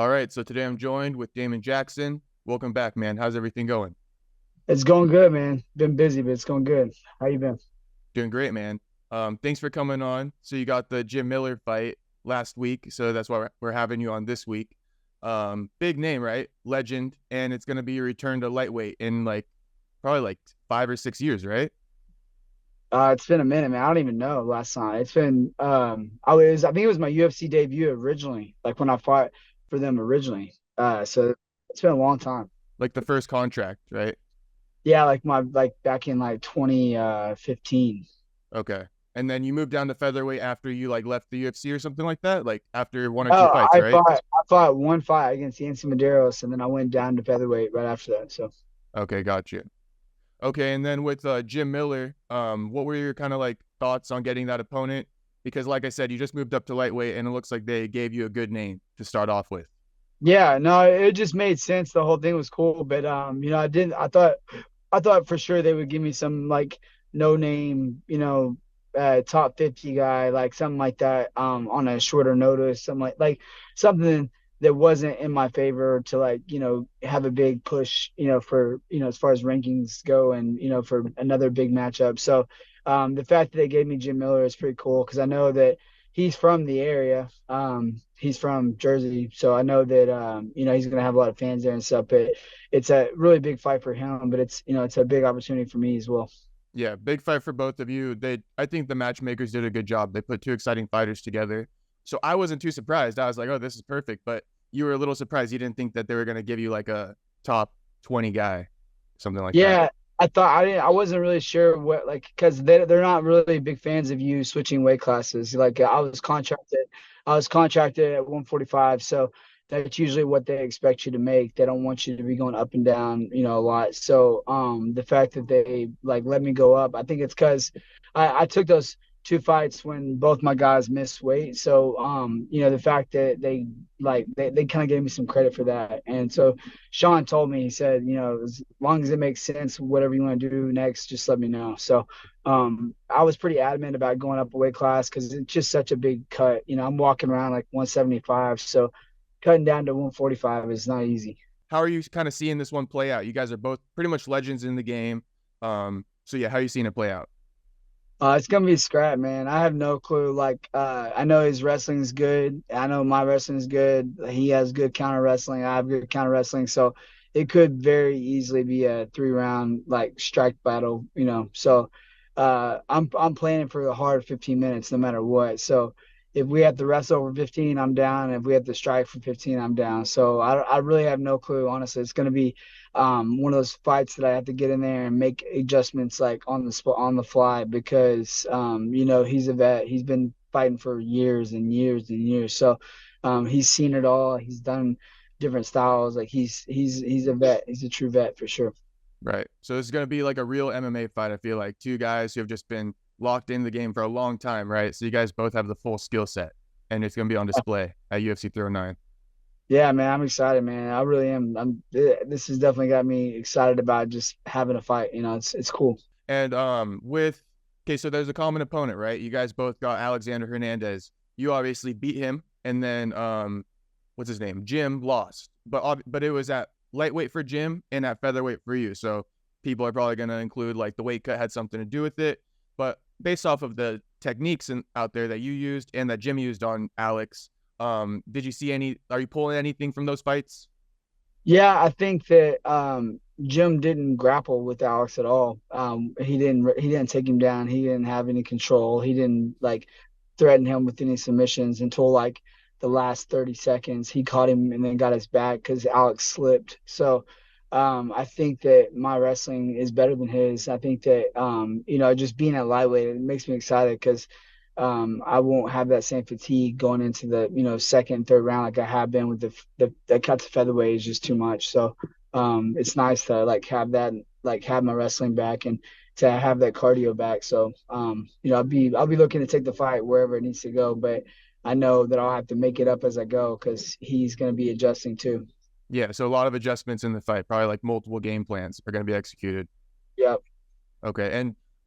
All right, so today I'm joined with Damon Jackson. Welcome back, man. How's everything going? It's going good, man. Been busy, but it's going good. How you been? Doing great, man. Thanks for coming on. So you got the Jim Miller fight last week, so that's why we're having you on this week. Big name, right? Legend, and it's gonna be your return to lightweight in probably 5 or 6 years, right? It's been a minute, man. I don't even know last time. It's been I think it was my UFC debut originally, like when I fought for them originally. So it's been a long time. Like the first contract, right? Yeah, like back in like 2015. Okay. And then you moved down to featherweight after you left the UFC or something like that, like after one or two Oh, fights, right? I fought one fight against Yancy Medeiros, and then I went down to featherweight right after that. So Okay, got you. Okay, and then with Jim Miller, what were your kind of thoughts on getting that opponent? Because like I said, you just moved up to lightweight, and it looks like they gave you a good name to start off with. yeah, no, it just made sense. The whole thing was cool, but I thought for sure they would give me some like no name, top 50 guy, like something like that, on a shorter notice, something like something that wasn't in my favor to like, have a big push, for, as far as rankings go and, for another big matchup. So the fact that they gave me Jim Miller is pretty cool because I know that he's from the area. He's from Jersey, so I know that he's gonna have a lot of fans there and stuff. But it's a really big fight for him, but it's a big opportunity for me as well. Yeah, big fight for both of you. I think the matchmakers did a good job. They put two exciting fighters together. So I wasn't too surprised. I was like, oh, this is perfect. But you were a little surprised. You didn't think that they were going to give you like a top 20 guy, something like that. Yeah, I wasn't really sure what like because they're not really big fans of you switching weight classes. Like I was contracted at 145, so that's usually what they expect you to make. They don't want you to be going up and down, a lot. So the fact that they like let me go up, I think it's because I took those two fights when both my guys missed weight. So the fact that they kind of gave me some credit for that. And so Sean told me, he said, as long as it makes sense, whatever you want to do next, just let me know. So I was pretty adamant about going up a weight class because it's just such a big cut. I'm walking around like 175. So cutting down to 145 is not easy. How are you kind of seeing this one play out? You guys are both pretty much legends in the game. So yeah, how are you seeing it play out? It's gonna be scrap, man. I have no clue. Like, I know his wrestling is good. I know my wrestling is good. He has good counter wrestling. I have good counter wrestling. So it could very easily be a 3 round like strike battle. So I'm planning for the hard 15 minutes no matter what. So if we have to wrestle over 15, I'm down. If we have to strike for 15, I'm down. So I really have no clue. Honestly, it's gonna be one of those fights that I have to get in there and make adjustments like on the spot on the fly because he's a vet. He's been fighting for years and years and years. So he's seen it all. He's done different styles. Like he's a vet. He's a true vet for sure. Right. So this is going to be like a real MMA fight. I feel like two guys who have just been locked in the game for a long time, right? So you guys both have the full skill set, and it's going to be on display at UFC 309. Yeah, man, I'm excited, man. I really am. This has definitely got me excited about just having a fight. It's cool. And with okay, so there's a common opponent, right? You guys both got Alexander Hernandez. You obviously beat him, and then what's his name? Jim lost, but it was at lightweight for Jim and at featherweight for you. So people are probably going to include like the weight cut had something to do with it. But based off of the techniques out there that you used and that Jim used on Alex, did you see any? Are you pulling anything from those fights? Yeah, I think that Jim didn't grapple with Alex at all. He didn't take him down. He didn't have any control. He didn't like threaten him with any submissions until like the last 30 seconds. He caught him and then got his back because Alex slipped. So I think that my wrestling is better than his. I think that just being at lightweight, it makes me excited because I won't have that same fatigue going into the second, third round like I have been with the cut to featherweight is just too much. So it's nice to like have that like have my wrestling back and to have that cardio back. So I'll be looking to take the fight wherever it needs to go, but I know that I'll have to make it up as I go because he's going to be adjusting too. Yeah, so a lot of adjustments in the fight, probably like multiple game plans are going to be executed. Yep. Okay,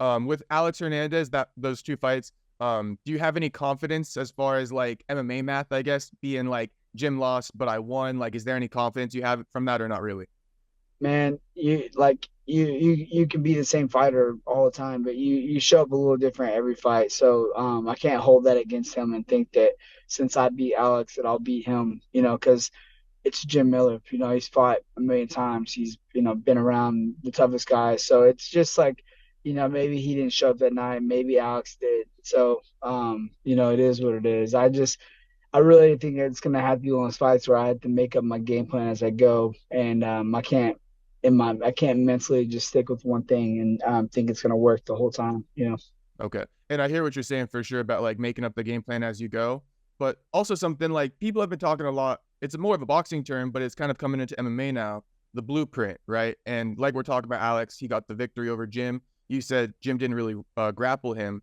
and with Alex Hernandez, that those two fights, do you have any confidence as far as like MMA math, I guess, being like Jim lost, but I won. Like, is there any confidence you have from that or not really? Man, you can be the same fighter all the time, but you show up a little different every fight. So I can't hold that against him and think that since I beat Alex that I'll beat him, because it's Jim Miller. He's fought a million times. He's, been around the toughest guys. So it's just like, maybe he didn't show up that night. Maybe Alex did. So, it is what it is. I really think it's gonna have to be one of those fights where I have to make up my game plan as I go, and I can't mentally just stick with one thing and think it's gonna work the whole time. Okay. And I hear what you're saying for sure about like making up the game plan as you go. But also something like people have been talking a lot. It's more of a boxing term, but it's kind of coming into MMA now. The blueprint, right? And like we're talking about Alex, he got the victory over Jim. You said Jim didn't really grapple him.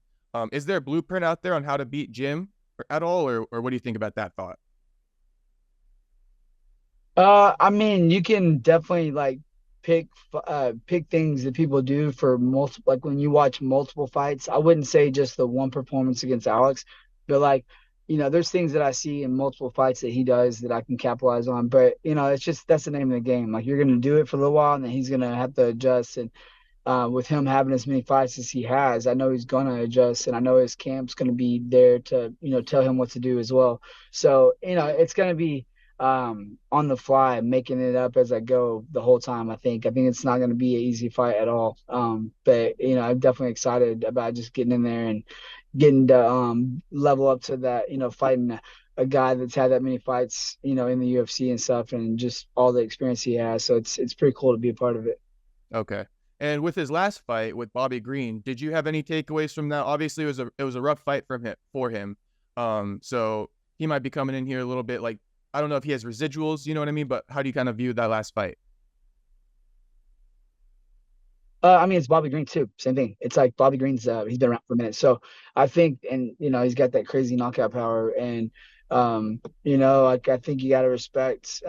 Is there a blueprint out there on how to beat Jim at all, or what do you think about that thought? I mean, you can definitely like pick things that people do for multiple, like when you watch multiple fights. I wouldn't say just the one performance against Alex, but like, there's things that I see in multiple fights that he does that I can capitalize on. But it's just that's the name of the game. Like you're gonna do it for a little while, and then he's gonna have to adjust. And with him having as many fights as he has, I know he's gonna adjust, and I know his camp's gonna be there to tell him what to do as well. So it's gonna be on the fly, making it up as I go the whole time. I think it's not gonna be an easy fight at all. But I'm definitely excited about just getting in there and getting to level up to that. Fighting a guy that's had that many fights, in the UFC and stuff, and just all the experience he has. So it's pretty cool to be a part of it. Okay. And with his last fight with Bobby Green, did you have any takeaways from that? Obviously, it was a rough fight for him. So he might be coming in here a little bit like I don't know if he has residuals, you know what I mean? But how do you kind of view that last fight? I mean, it's Bobby Green too. Same thing. It's like Bobby Green's he's been around for a minute. So I think, and he's got that crazy knockout power, and like I think you got to respect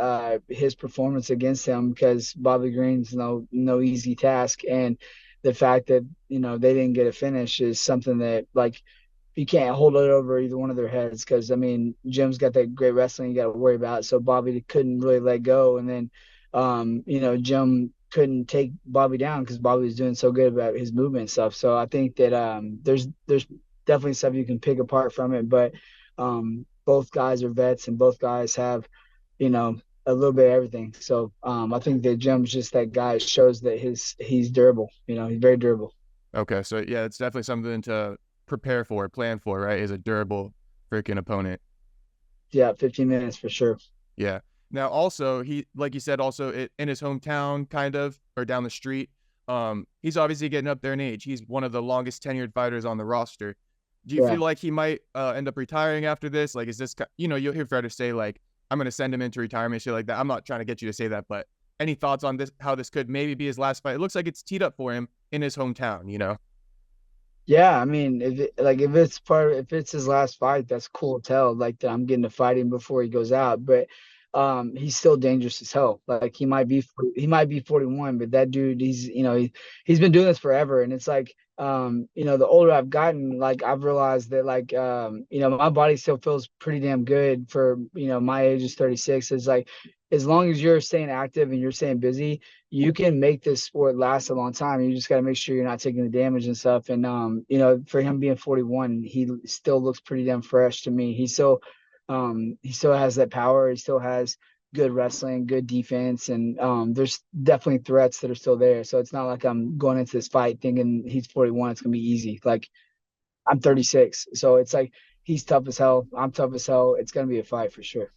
his performance against him because Bobby Green's no easy task, and the fact that they didn't get a finish is something that like you can't hold it over either one of their heads because I mean Jim's got that great wrestling you got to worry about, so Bobby couldn't really let go, and then Jim couldn't take Bobby down because Bobby was doing so good about his movement and stuff. So I think that there's definitely stuff you can pick apart from it, but both guys are vets and both guys have you know a little bit of everything. So I think that Jim's just that guy shows that he's durable. He's very durable. Okay, so yeah, it's definitely something to prepare for, plan for, right? Is a durable freaking opponent. Yeah, 15 minutes for sure. Yeah. Now, also, he, like you said, also in his hometown, kind of, or down the street, he's obviously getting up there in age. He's one of the longest tenured fighters on the roster. Do you Yeah. feel like he might end up retiring after this? Like, is this, you'll hear fighters say, like, I'm going to send him into retirement, shit like that. I'm not trying to get you to say that, but any thoughts on this, how this could maybe be his last fight? It looks like it's teed up for him in his hometown. Yeah, I mean, if it's his last fight, that's cool to tell. Like that, I'm getting to fight him before he goes out. But he's still dangerous as hell. Like he might be 41, but that dude, he's been doing this forever. And it's like, the older I've gotten, like I've realized that like my body still feels pretty damn good for my age is 36. It's like as long as you're staying active and you're staying busy, you can make this sport last a long time. You just got to make sure you're not taking the damage and stuff. And for him being 41, he still looks pretty damn fresh to me. He still has that power. He still has good wrestling, good defense, and there's definitely threats that are still there. So it's not like I'm going into this fight thinking he's 41. It's gonna be easy. Like I'm 36, so it's like he's tough as hell. I'm tough as hell. It's gonna be a fight for sure.